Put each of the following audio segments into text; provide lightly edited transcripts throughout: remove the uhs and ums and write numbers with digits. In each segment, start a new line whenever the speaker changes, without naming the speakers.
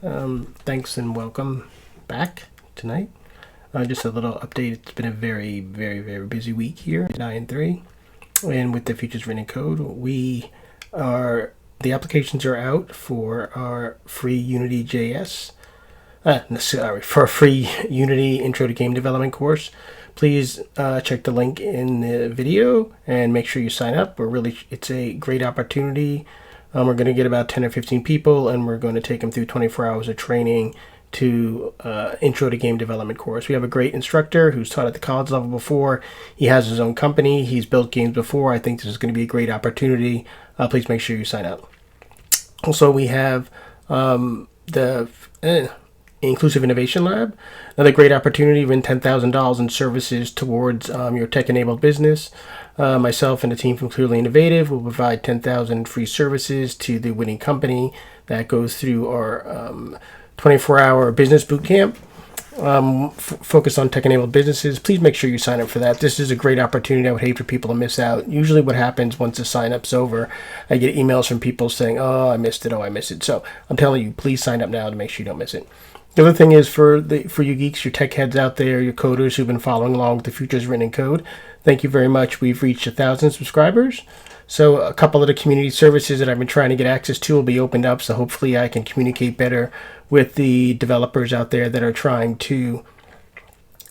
Thanks and welcome back tonight. Just a little update. It's been a very, very, very busy week here at In3, and with the Futures Written in Code, the applications are out for our free Unity JS. For a free Unity Intro to Game Development course. Please check the link in the video and make sure you sign up. It's a great opportunity. We're going to get about 10 or 15 people, and we're going to take them through 24 hours of training to Intro to Game Development course. We have a great instructor who's taught at the college level before. He has his own company. He's built games before. I think this is going to be a great opportunity. Please make sure you sign up. Also, we have the Inclusive Innovation Lab, another great opportunity to win $10,000 in services towards your tech-enabled business. Myself and the team from Clearly Innovative will provide 10,000 free services to the winning company that goes through our 24-hour business boot camp focused on tech-enabled businesses. Please make sure you sign up for that. This is a great opportunity. I would hate for people to miss out. Usually what happens once the sign-up's over, I get emails from people saying, oh, I missed it. So I'm telling you, please sign up now to make sure you don't miss it. The other thing is for you geeks, your tech heads out there, your coders who've been following along with the Futures Written in Code, thank you very much. We've reached 1,000 subscribers. So a couple of the community services that I've been trying to get access to will be opened up. So hopefully I can communicate better with the developers out there that are trying to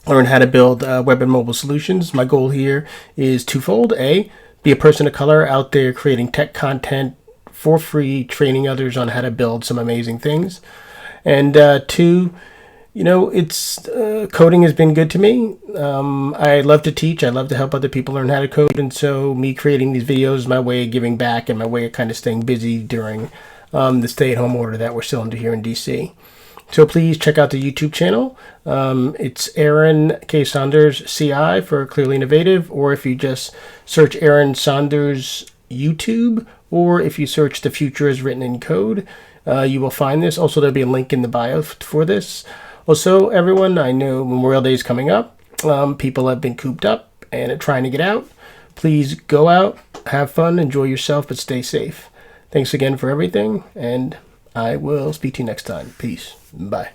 learn how to build web and mobile solutions. My goal here is twofold. A, be a person of color out there creating tech content for free, training others on how to build some amazing things. And two, coding has been good to me. I love to teach. I love to help other people learn how to code. And so me creating these videos is my way of giving back and my way of kind of staying busy during the stay-at-home order that we're still under here in DC. So please check out the YouTube channel. It's Aaron K. Saunders CI for Clearly Innovative, or if you just search Aaron Saunders YouTube, or if you search The Future is Written in Code, you will find this. Also, there'll be a link in the bio for this. Also, everyone, I know Memorial Day is coming up. People have been cooped up and are trying to get out. Please go out, have fun, enjoy yourself, but stay safe. Thanks again for everything, and I will speak to you next time. Peace. Bye.